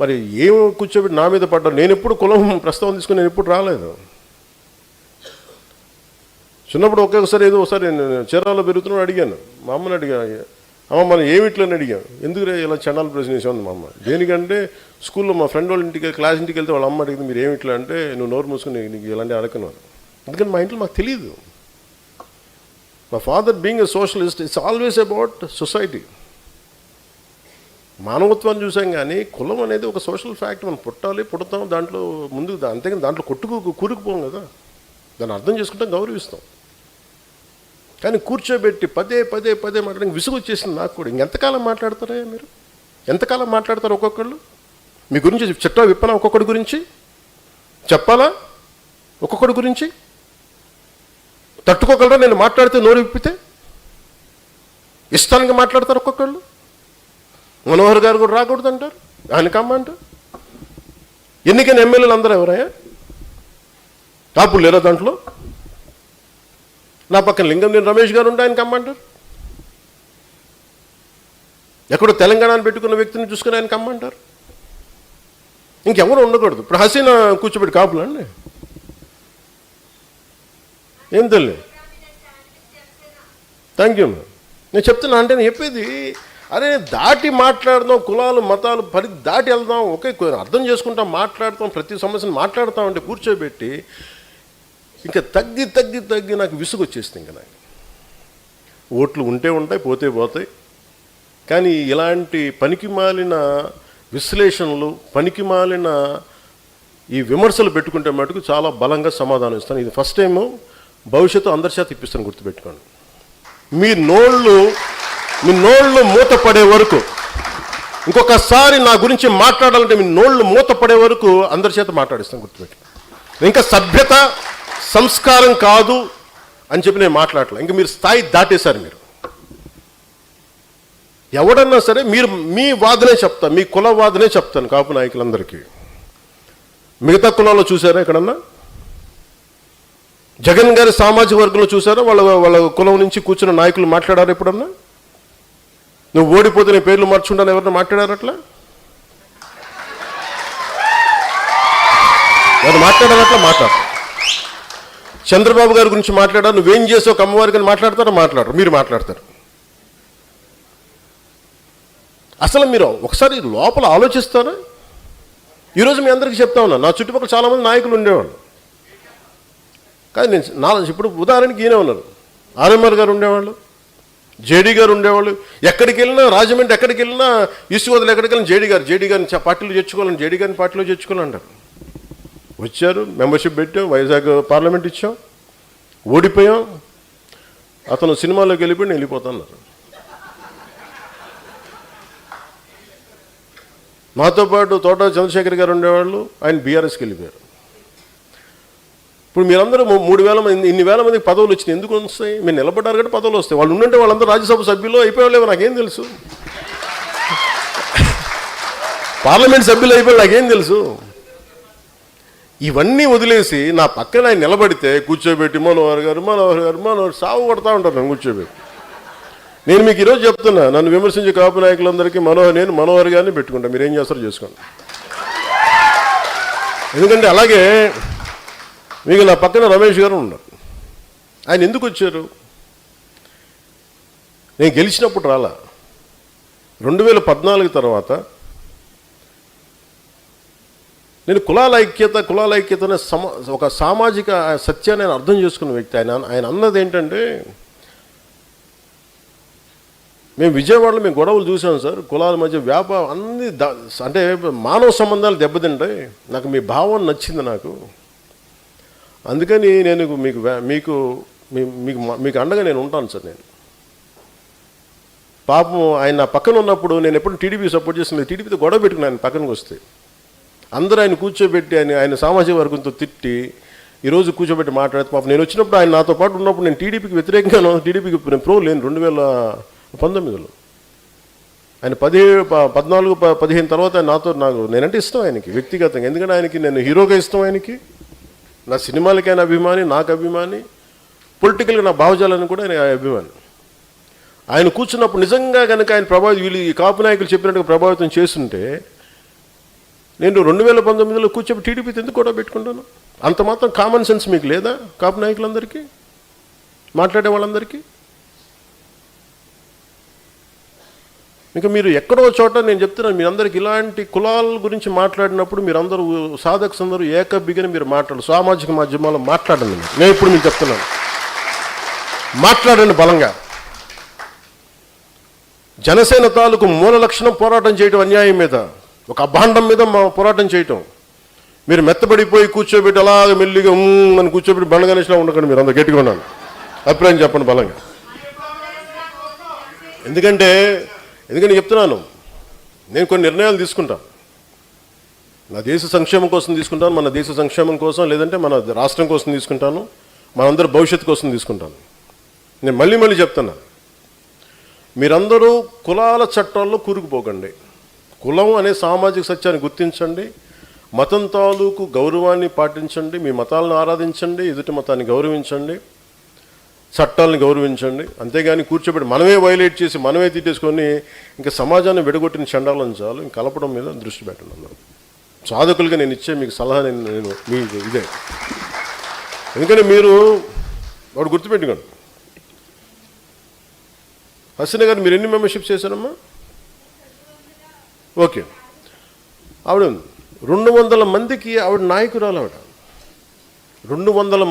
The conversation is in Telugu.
మరి ఏం కూర్చోబెట్టి నా మీద పడ్డారు? నేను ఎప్పుడు కులం ప్రస్తావన తీసుకుని నేను ఎప్పుడు రాలేదు. చిన్నప్పుడు ఒక్కొక్కసారి ఏదో ఒకసారి నేను చీరాల్లో పెరుగుతున్నాడు అడిగాను, మా అమ్మని అడిగా, అమ్మ మనం ఏమిట్లని అడిగాను. ఎందుకు ఇలా చండాల ప్రశ్న వేసాను మా అమ్మ. దేనికంటే స్కూల్లో మా ఫ్రెండ్ వాళ్ళ ఇంటికి క్లాస్ ఇంటికి వెళ్తే వాళ్ళ అమ్మ అడిగింది మీరు ఏమిట్లా అంటే, నువ్వు నోరు మూసుకుని నీకు ఇలాంటి అడగను. ఎందుకంటే మా ఇంట్లో మాకు తెలియదు. మా father being a socialist, it's always about society. మానవత్వాన్ని చూసాం కానీ కులం అనేది ఒక సోషల్ ఫ్యాక్ట్. మనం పుట్టాలి, పుడతాం, దాంట్లో ముందుకు అంతేగాని దాంట్లో కూరుకుపోం కదా. దాన్ని అర్థం చేసుకుంటాం, గౌరవిస్తాం. కానీ కూర్చోబెట్టి పదే పదే పదే మాట్లాడడానికి విసుగు వచ్చేసింది నాకు కూడా. ఇంకెంతకాలం మాట్లాడతారా మీరు? ఎంతకాలం మాట్లాడతారు ఒక్కొక్కళ్ళు? మీ గురించి చెట్టా విప్పనా? ఒక్కొక్కడి గురించి చెప్పాలా? ఒక్కొక్కడి గురించి తట్టుకోగలరా? నేను మాట్లాడితే నోరు విప్పితే ఇష్టానికి మాట్లాడతారు ఒక్కొక్కళ్ళు. మనోహర్ గారు కూడా రాకూడదు అంటారు, ఆయన కమ్మంటారు. ఎన్నికైన ఎమ్మెల్యేలు అందరూ ఎవరయ్యా? కాపులు లేరా దాంట్లో? నా పక్కన లింగంనేని రమేష్ గారు ఉంటే ఆయన కమ్మంటారు. ఎక్కడో తెలంగాణను పెట్టుకున్న వ్యక్తిని చూసుకుని ఆయన కమ్మంటారు. ఇంకెవరు ఉండకూడదు. ఇప్పుడు హసీనా కూర్చోబెట్టి కాపులు అండి, ఏం తెలియదు. Thank you ma'am. నేను చెప్తున్నా అంటే నేను చెప్పేది అరే దాటి మాట్లాడదాం, కులాలు మతాలు దాటి వెళ్దాం, ఒకే అర్థం చేసుకుంటాం, మాట్లాడతాం, ప్రతి సమస్యను మాట్లాడతాం. అంటే కూర్చోబెట్టి ఇంకా తగ్గి తగ్గి తగ్గి నాకు విసుగు వచ్చేస్తుంది. ఇంకా నాకు ఓట్లు ఉంటే ఉంటాయి, పోతే పోతాయి. కానీ ఇలాంటి పనికిమాలిన విశ్లేషణలు, పనికిమాలిన ఈ విమర్శలు పెట్టుకుంటే మటుకు చాలా బలంగా సమాధానం ఇస్తాను. ఇది ఫస్ట్ టైము, భవిష్యత్తు అందరి చేత ఇప్పిస్తాను, గుర్తుపెట్టుకోండి. మీ నోళ్ళు మూతపడే వరకు, ఇంకొకసారి నా గురించి మాట్లాడాలంటే మీ నోళ్ళు మూతపడే వరకు అందరి చేత మాట్లాడిస్తాను, గుర్తుపెట్టుకోండి. ఇంకా సభ్యత సంస్కారం కాదు అని చెప్పి నేను మాట్లాడలే. ఇంకా మీరు స్థాయి దాటేశారు. మీరు ఎవడన్నా సరే మీరు మీ వాదనే చెప్తాను, మీ కుల వాదనే చెప్తాను కాపు నాయకులందరికీ. మిగతా కులాల్లో చూసారా ఎక్కడన్నా? జగన్ గారి సామాజిక వర్గంలో చూసారా వాళ్ళ కులం నుంచి కూర్చున్న నాయకులు మాట్లాడారు ఎప్పుడన్నా? నువ్వు ఓడిపోతే నీ పేర్లు మార్చుకుంటాను ఎవరన్నా మాట్లాడారు? అట్లా ఎవరు మాట్లాడారు? అట్లా మాట్లాడతారు. చంద్రబాబు గారి గురించి మాట్లాడారు, నువ్వేం చేసావు అమ్మవారికి అని మాట్లాడతారో మాట్లాడరు, మీరు మాట్లాడతారు. అసలు మీరు ఒకసారి లోపల ఆలోచిస్తారా? ఈరోజు మీ అందరికీ చెప్తా ఉన్నా, నా చుట్టుపక్కల చాలామంది నాయకులు ఉండేవాళ్ళు. కానీ నేను ఇప్పుడు ఉదాహరణకి ఈయనే ఉన్నారు, ఆర్ఎంఆర్ గారు ఉండేవాళ్ళు, జేడీ గారు ఉండేవాళ్ళు. ఎక్కడికి వెళ్ళినా, రాజమండ్రి ఎక్కడికి వెళ్ళినా, ఈస్ట్ గోదావరి ఎక్కడికి వెళ్ళినా జేడీ గారిని పార్టీలో చేర్చుకోవాలని, జేడీ గారిని పార్టీలో చేర్చుకోవాలంటారు. వచ్చారు, మెంబర్షిప్ పెట్టాం, వైజాగ్ పార్లమెంట్ ఇచ్చాం, ఓడిపోయాం. అతను సినిమాలోకి వెళ్ళిపోయి నేను వెళ్ళిపోతాన్నారు. మాతో పాటు తోట చంద్రశేఖర్ గారు ఉండేవాళ్ళు, ఆయన బీఆర్ఎస్కి వెళ్ళిపోయారు. ఇప్పుడు మీరందరూ 3,000 మంది, ఇన్ని వేల మందికి పదవులు వచ్చినాయి. ఎందుకు వస్తాయి? మీరు నిలబడ్డారు కాబట్టి పదవులు వస్తాయి. వాళ్ళు ఉండంటే వాళ్ళందరూ రాజ్యసభ సభ్యులు అయిపోయాలేవో నాకేం తెలుసు, పార్లమెంట్ సభ్యులు అయిపోయి నాకేం తెలుసు. ఇవన్నీ వదిలేసి నా పక్కన ఆయన నిలబడితే కూర్చోబెట్టి మనోహర్ గారు సాగు కొడతా ఉంటారు నన్ను కూర్చోబెట్టి. నేను మీకు ఈరోజు చెప్తున్నా, నన్ను విమర్శించే కాపు నాయకులందరికీ మనోహర్ గారిని పెట్టుకుంటా, మీరేం చేస్తారో చేసుకోండి. ఎందుకంటే అలాగే మీకు నా పక్కన రమేష్ గారు ఉన్నారు. ఆయన ఎందుకు వచ్చారు? నేను గెలిచినప్పుడు రాలా. 2014 తర్వాత నేను కులాల ఐక్యత అనే ఒక సామాజిక సత్యాన్ని నేను అర్థం చేసుకున్న వ్యక్తి. ఆయన అన్నది ఏంటంటే, మేము విజయవాడలో మేము గొడవలు చూసాం సార్, కులాల మధ్య వ్యాపారం అన్ని అంటే మానవ సంబంధాలు దెబ్బతింటాయి. నాకు మీ భావం నచ్చింది నాకు. అందుకని నేను మీకు అండగా నేను ఉంటాను సార్. నేను పాపం ఆయన నా పక్కన ఉన్నప్పుడు నేను ఎప్పుడు టీడీపీ సపోర్ట్ చేస్తున్నాను, టీడీపీతో గొడవ పెట్టుకుని ఆయన పక్కనకి వస్తే అందరూ ఆయన కూర్చోబెట్టి ఆయన సామాజిక వర్గంతో తిట్టి ఈరోజు కూర్చోబెట్టి మాట్లాడితే పాపం నేను వచ్చినప్పుడు ఆయన నాతో పాటు ఉన్నప్పుడు నేను టీడీపీకి వ్యతిరేకంగా, టీడీపీకి నేను ప్రో లేను. 2019లో ఆయన 14-15 తర్వాత నేనంటే ఇష్టం ఆయనకి వ్యక్తిగతంగా. ఎందుకంటే ఆయనకి నేను హీరోగా ఇష్టం, ఆయనకి నా సినిమాలకైనా అభిమాని, నాకు అభిమాని, పొలిటికల్గా నా భావజాలను కూడా ఆయన అభిమాని. ఆయన కూర్చున్నప్పుడు నిజంగా కనుక ఆయన వీళ్ళు ఈ కాపు నాయకులు చెప్పినట్టుగా ప్రభావితం చేస్తుంటే నేను 2019లో కూర్చోబెట్టి టీడీపీతో ఎందుకు కూడా పెట్టుకుంటాను? అంత మాత్రం కామన్ సెన్స్ మీకు లేదా? కాపు నాయకులందరికీ, మాట్లాడే వాళ్ళందరికీ. ఇంకా మీరు ఎక్కడో చోట నేను చెప్తున్నాను, మీరందరికీ ఇలాంటి కులాల గురించి మాట్లాడినప్పుడు మీరందరూ సాధకులందరూ ఏకబిగిన మీరు మాట్లాడు, సామాజిక మాధ్యమాల్లో మాట్లాడండి. నేను ఇప్పుడు మీకు చెప్తున్నాను, మాట్లాడండి బలంగా. జనసేన తాలూకు మూల లక్షణం పోరాటం చేయటం, అన్యాయం మీద, ఒక అభాండం మీద పోరాటం చేయటం. మీరు మెత్తబడిపోయి కూర్చోబెట్టి అలాగ మెల్లిగా అని కూర్చోబెట్టి బండగణేష్లా ఉండకండి. మీరు అంత గట్టిగా ఉన్నాను, అభిప్రాయం చెప్పండి బలంగా. ఎందుకంటే చెప్తున్నాను, నేను కొన్ని నిర్ణయాలు తీసుకుంటాను. నా దేశ సంక్షేమం కోసం తీసుకుంటాను, మన దేశ సంక్షేమం కోసం, లేదంటే మన రాష్ట్రం కోసం తీసుకుంటాను, మనందరి భవిష్యత్తు కోసం తీసుకుంటాను. నేను మళ్ళీ చెప్తున్నా, మీరందరూ కులాల చట్టాల్లో కూరుకుపోకండి. కులం అనే సామాజిక సత్యాన్ని గుర్తించండి, మతం తాలూకు గౌరవాన్ని పాటించండి, మీ మతాలను ఆరాధించండి, ఎదుటి మతాన్ని గౌరవించండి, చట్టాలను గౌరవించండి. అంతేగాని కూర్చోబెట్టి మనమే వైలేట్ చేసి మనమే తీసేసుకొని ఇంకా సమాజాన్ని విడగొట్టిన చండాలను చాలు. ఇంక కలపడం మీద దృష్టి పెట్టండి అందరూ. సాధకులుగా నేను ఇచ్చే మీకు సలహా నేను మీ ఇదే. ఎందుకంటే మీరు వాడు గుర్తుపెట్టుకోండి, హసీనా గారు మీరు ఎన్ని మెంబర్షిప్స్ చేశారమ్మా? ఓకే, ఆవిడ 200 మందికి ఆవిడ నాయకురాలు. ఆవిడ 200